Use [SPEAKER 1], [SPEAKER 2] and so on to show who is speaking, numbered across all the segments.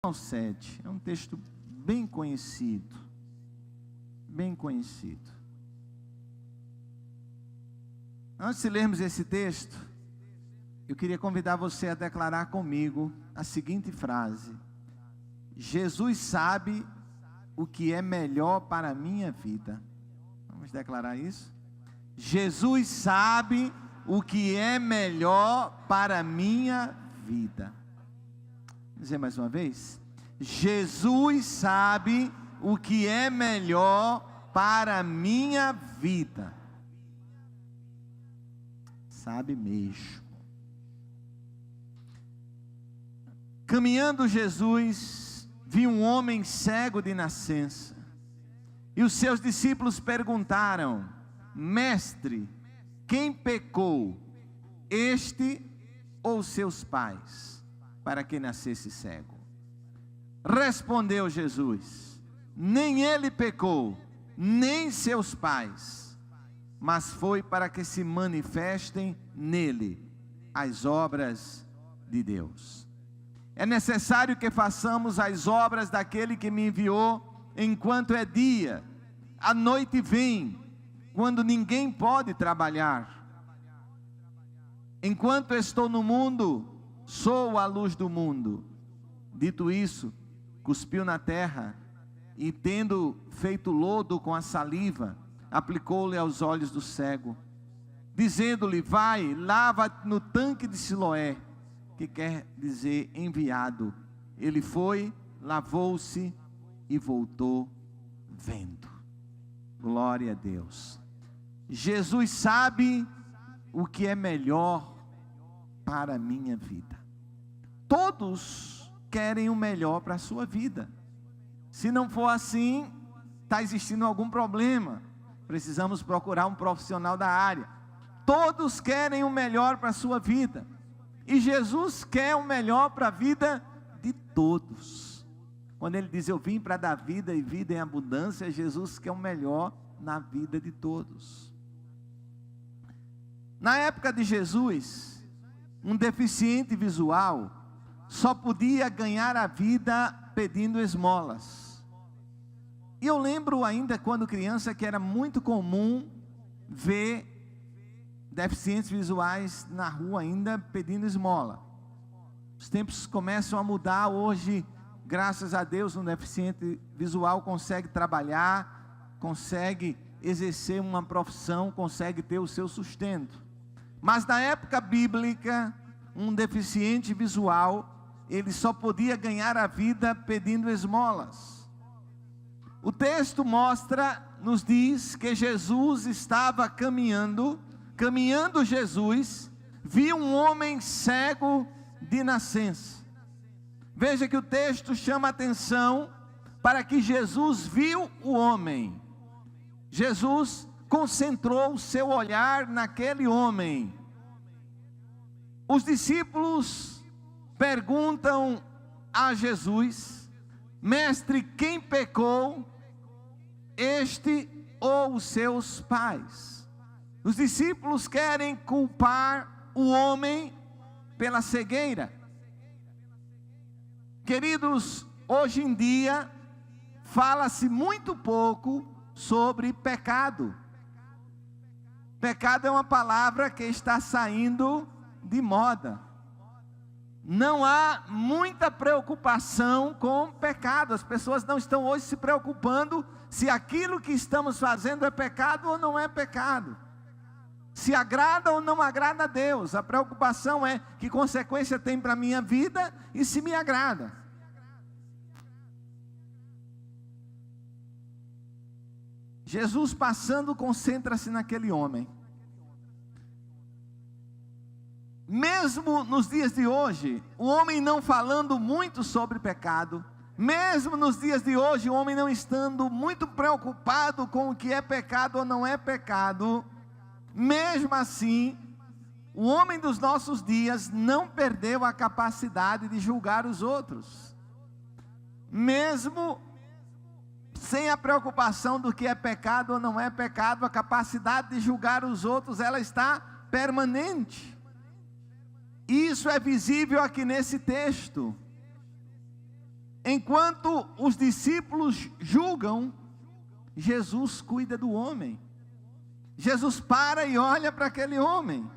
[SPEAKER 1] ao 7, é um texto bem conhecido, bem conhecido. Antes de lermos esse texto, eu queria convidar você a declarar comigo a seguinte frase: Jesus sabe o que é melhor para a minha vida. Vamos declarar isso? Jesus sabe o que é melhor para a minha vida. Vou dizer mais uma vez: Jesus sabe o que é melhor para a minha vida. Sabe mesmo. Caminhando Jesus, viu um homem cego de nascença, e os seus discípulos perguntaram: Mestre, quem pecou, este ou seus pais, para que nascesse cego? Respondeu Jesus: nem ele pecou, nem seus pais, mas foi para que se manifestem nele as obras de Deus. É necessário que façamos as obras daquele que me enviou enquanto é dia. A noite vem, quando ninguém pode trabalhar. Enquanto estou no mundo, sou a luz do mundo. Dito isso, cuspiu na terra e, tendo feito lodo com a saliva, aplicou-lhe aos olhos do cego, dizendo-lhe: vai, lava no tanque de Siloé, que quer dizer enviado. Ele foi, lavou-se e voltou vendo. Glória a Deus. Jesus sabe o que é melhor para a minha vida. Todos querem o melhor para a sua vida. Se não for assim, está existindo algum problema. Precisamos procurar um profissional da área. Todos querem o melhor para a sua vida. E Jesus quer o melhor para a vida de todos. Quando ele diz: eu vim para dar vida e vida em abundância, Jesus quer o melhor na vida de todos. Na época de Jesus, um deficiente visual só podia ganhar a vida pedindo esmolas. E eu lembro ainda quando criança que era muito comum ver deficientes visuais na rua ainda pedindo esmola. Os tempos começam a mudar. Hoje, graças a Deus, um deficiente visual consegue trabalhar, consegue exercer uma profissão, consegue ter o seu sustento. Mas na época bíblica, um deficiente visual, ele só podia ganhar a vida pedindo esmolas. O texto nos diz que Jesus estava caminhando Jesus, viu um homem cego de nascença. Veja que o texto chama a atenção para que Jesus viu o homem. Jesus concentrou o seu olhar naquele homem. Os discípulos perguntam a Jesus: Mestre, quem pecou, este ou os seus pais? Os discípulos querem culpar o homem pela cegueira. Queridos, hoje em dia fala-se muito pouco sobre pecado. Pecado é uma palavra que está saindo de moda. Não há muita preocupação com pecado. As pessoas não estão hoje se preocupando se aquilo que estamos fazendo é pecado ou não é pecado, se agrada ou não agrada a Deus. A preocupação é que consequência tem para a minha vida e se me agrada. Jesus passando, concentra-se naquele homem. Mesmo nos dias de hoje, o homem não falando muito sobre pecado, mesmo nos dias de hoje, o homem não estando muito preocupado com o que é pecado ou não é pecado, mesmo assim, o homem dos nossos dias não perdeu a capacidade de julgar os outros. Mesmo sem a preocupação do que é pecado ou não é pecado, a capacidade de julgar os outros, ela está permanente. Isso é visível aqui nesse texto. Enquanto os discípulos julgam, Jesus cuida do homem. Jesus para e olha para aquele homem.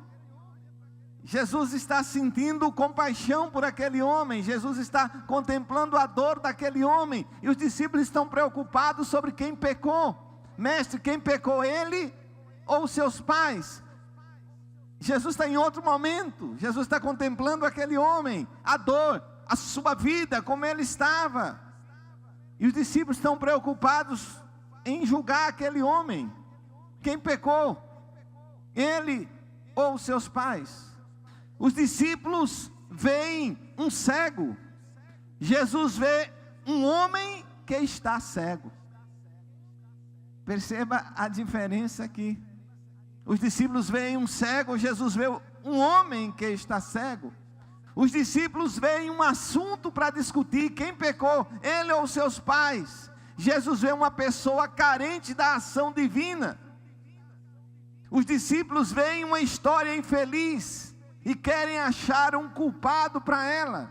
[SPEAKER 1] Jesus está sentindo compaixão por aquele homem. Jesus está contemplando a dor daquele homem. E os discípulos estão preocupados sobre quem pecou. Mestre, quem pecou, ele ou seus pais? Jesus está em outro momento. Jesus está contemplando aquele homem, a dor, a sua vida, como ele estava. E os discípulos estão preocupados em julgar aquele homem. Quem pecou? Ele ou seus pais? Os discípulos veem um cego. Jesus vê um homem que está cego. Perceba a diferença aqui. Os discípulos veem um cego, Jesus vê um homem que está cego. Os discípulos veem um assunto para discutir, quem pecou, ele ou seus pais. Jesus vê uma pessoa carente da ação divina. Os discípulos veem uma história infeliz e querem achar um culpado para ela.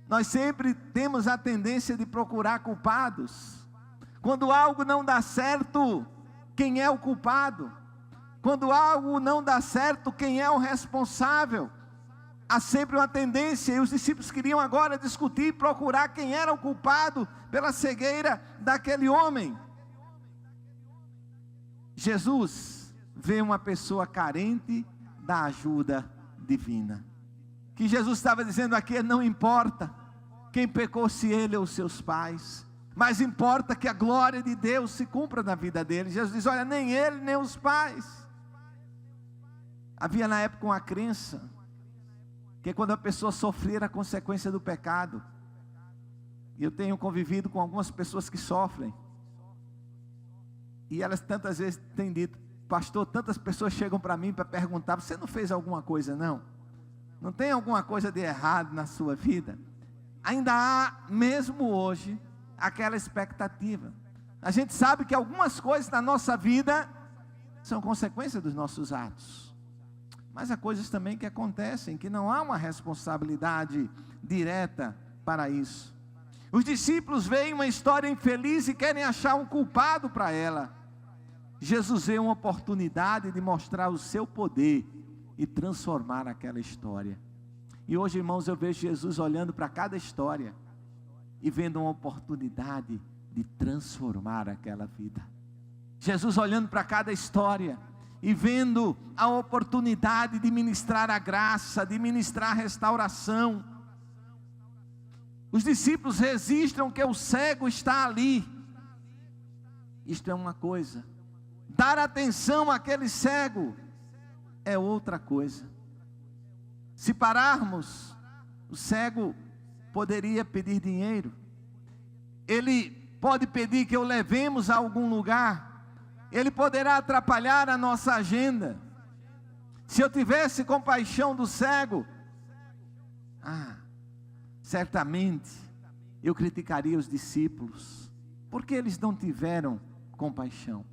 [SPEAKER 1] Nós sempre temos a tendência de procurar culpados. Quando algo não dá certo, quem é o culpado? Quando algo não dá certo, quem é o responsável? Há sempre uma tendência, e os discípulos queriam agora discutir e procurar quem era o culpado pela cegueira daquele homem. Jesus vê uma pessoa carente da ajuda divina. O que Jesus estava dizendo aqui, não importa quem pecou, se ele ou seus pais, mas importa que a glória de Deus se cumpra na vida dele. Jesus diz, olha, nem ele, nem os pais. Havia na época uma crença, que quando a pessoa sofrer a consequência do pecado, e eu tenho convivido com algumas pessoas que sofrem, e elas tantas vezes têm dito, pastor, tantas pessoas chegam para mim para perguntar, você não fez alguma coisa não? Não tem alguma coisa de errado na sua vida? Ainda há, mesmo hoje, aquela expectativa. A gente sabe que algumas coisas na nossa vida são consequência dos nossos atos. Mas há coisas também que acontecem, que não há uma responsabilidade direta para isso. Os discípulos veem uma história infeliz e querem achar um culpado para ela. Jesus vê uma oportunidade de mostrar o seu poder e transformar aquela história. E hoje, irmãos, eu vejo Jesus olhando para cada história e vendo uma oportunidade de transformar aquela vida. Jesus olhando para cada história e vendo a oportunidade de ministrar a graça, de ministrar a restauração. Os discípulos registram que o cego está ali. Isto é uma coisa. Dar atenção àquele cego é outra coisa. Se pararmos, o cego poderia pedir dinheiro. Ele pode pedir que o levemos a algum lugar. Ele poderá atrapalhar a nossa agenda. Se eu tivesse compaixão do cego, certamente eu criticaria os discípulos, porque eles não tiveram compaixão.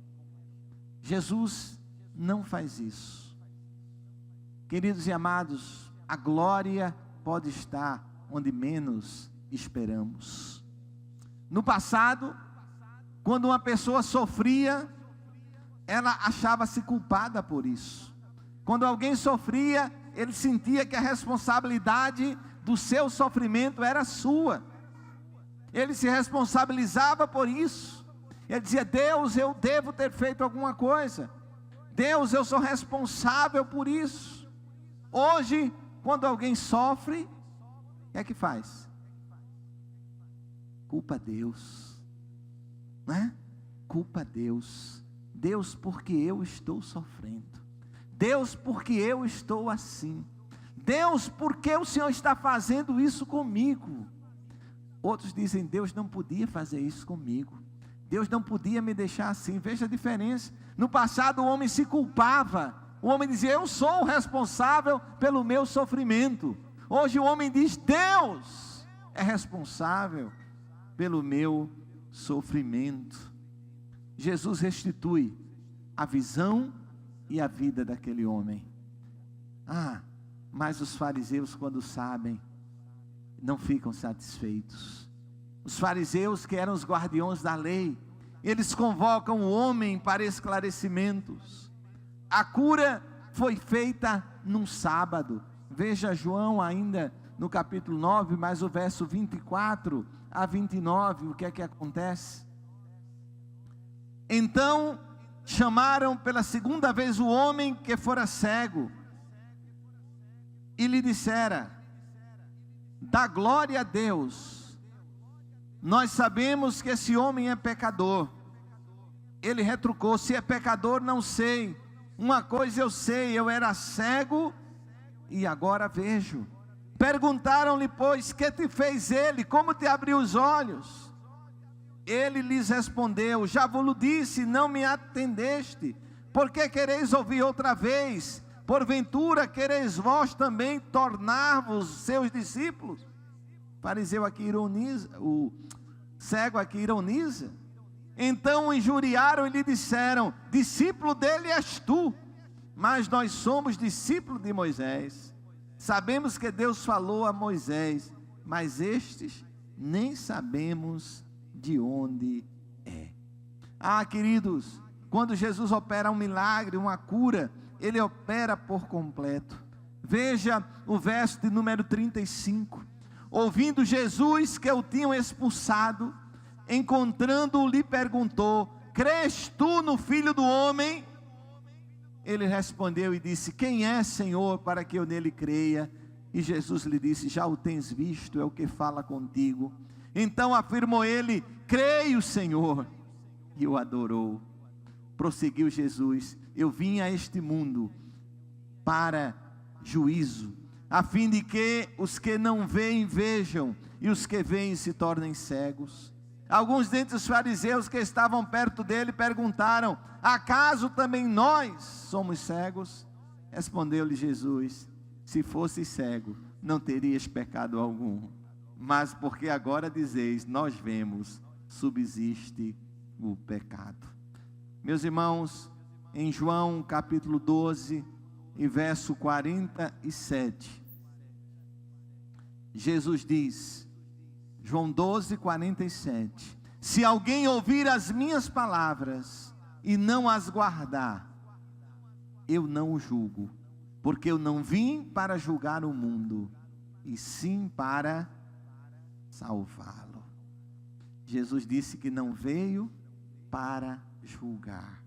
[SPEAKER 1] Jesus não faz isso. Queridos e amados, a glória pode estar onde menos esperamos. No passado, quando uma pessoa sofria, ela achava-se culpada por isso. Quando alguém sofria, ele sentia que a responsabilidade do seu sofrimento era sua. Ele se responsabilizava por isso. Ele dizia, Deus, eu devo ter feito alguma coisa. Deus, eu sou responsável por isso. Hoje, quando alguém sofre, o que é que faz? Culpa Deus, não é? Culpa Deus. Deus, porque eu estou sofrendo. Deus, porque eu estou assim. Deus, porque o Senhor está fazendo isso comigo. Outros dizem, Deus não podia fazer isso comigo. Deus não podia me deixar assim. Veja a diferença. No passado o homem se culpava. O homem dizia, eu sou o responsável pelo meu sofrimento. Hoje o homem diz, Deus é responsável pelo meu sofrimento. Jesus restitui a visão e a vida daquele homem. Mas os fariseus, quando sabem, não ficam satisfeitos. Os fariseus, que eram os guardiões da lei, eles convocam o homem para esclarecimentos. A cura foi feita num sábado. Veja João ainda no capítulo 9, mas o verso 24 a 29, o que é que acontece? Então chamaram pela segunda vez o homem que fora cego, e lhe dissera: dá glória a Deus, nós sabemos que esse homem é pecador. Ele retrucou: se é pecador não sei, uma coisa eu sei, eu era cego e agora vejo. Perguntaram-lhe, pois, que te fez ele? Como te abriu os olhos? Ele lhes respondeu: já vos disse, não me atendeste. Por que quereis ouvir outra vez? Porventura quereis vós também tornar-vos seus discípulos? O fariseu aqui ironiza, o cego aqui ironiza. Então o injuriaram e lhe disseram: discípulo dele és tu, mas nós somos discípulos de Moisés. Sabemos que Deus falou a Moisés, mas estes nem sabemos de onde é. Ah, queridos, quando Jesus opera um milagre, uma cura, Ele opera por completo. Veja o verso de número 35. Ouvindo Jesus que o tinham expulsado, encontrando-o, lhe perguntou: crês tu no Filho do Homem? Ele respondeu e disse: quem é, Senhor, para que eu nele creia? E Jesus lhe disse: já o tens visto, é o que fala contigo. Então afirmou ele: creio, Senhor, e o adorou. Prosseguiu Jesus: eu vim a este mundo para juízo, a fim de que os que não veem vejam, e os que veem se tornem cegos. Alguns dentre os fariseus que estavam perto dele perguntaram: acaso também nós somos cegos? Respondeu-lhe Jesus: se fosses cego, não terias pecado algum, mas porque agora dizeis, nós vemos, subsiste o pecado. Meus irmãos, em João capítulo 12 e verso 47, Jesus diz, João 12, 47, se alguém ouvir as minhas palavras e não as guardar, eu não o julgo, porque eu não vim para julgar o mundo, e sim para salvá-lo. Jesus disse que não veio para julgar,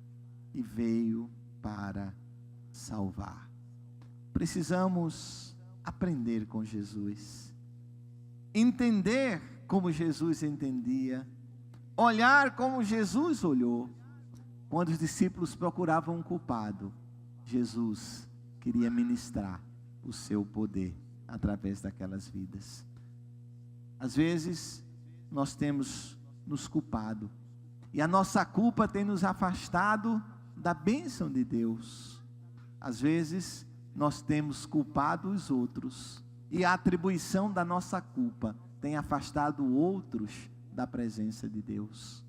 [SPEAKER 1] e veio para salvar. Precisamos aprender com Jesus, entender como Jesus entendia, olhar como Jesus olhou. Quando os discípulos procuravam um culpado, Jesus queria ministrar o seu poder através daquelas vidas. Às vezes nós temos nos culpado, e a nossa culpa tem nos afastado da bênção de Deus. Às vezes nós temos culpado os outros, e a atribuição da nossa culpa tem afastado outros da presença de Deus.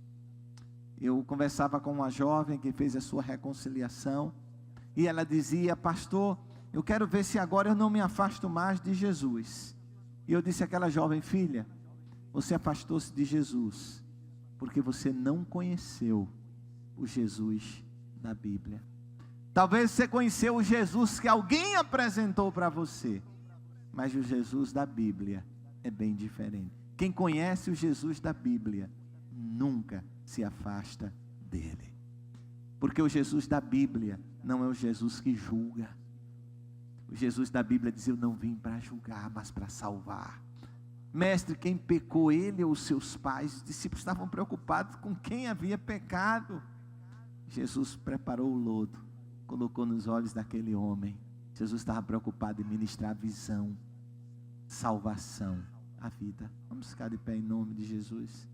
[SPEAKER 1] Eu conversava com uma jovem que fez a sua reconciliação, e ela dizia: pastor, eu quero ver se agora eu não me afasto mais de Jesus. E eu disse àquela jovem: filha, você afastou-se de Jesus porque você não conheceu o Jesus da Bíblia. Talvez você conheceu o Jesus que alguém apresentou para você, mas o Jesus da Bíblia é bem diferente. Quem conhece o Jesus da Bíblia nunca se afasta dele, porque o Jesus da Bíblia não é o Jesus que julga. O Jesus da Bíblia diz: eu não vim para julgar, mas para salvar. Mestre, quem pecou, ele ou os seus pais? Os discípulos estavam preocupados com quem havia pecado. Jesus preparou o lodo, colocou nos olhos daquele homem. Jesus estava preocupado em ministrar visão, salvação, a vida. Vamos ficar de pé em nome de Jesus.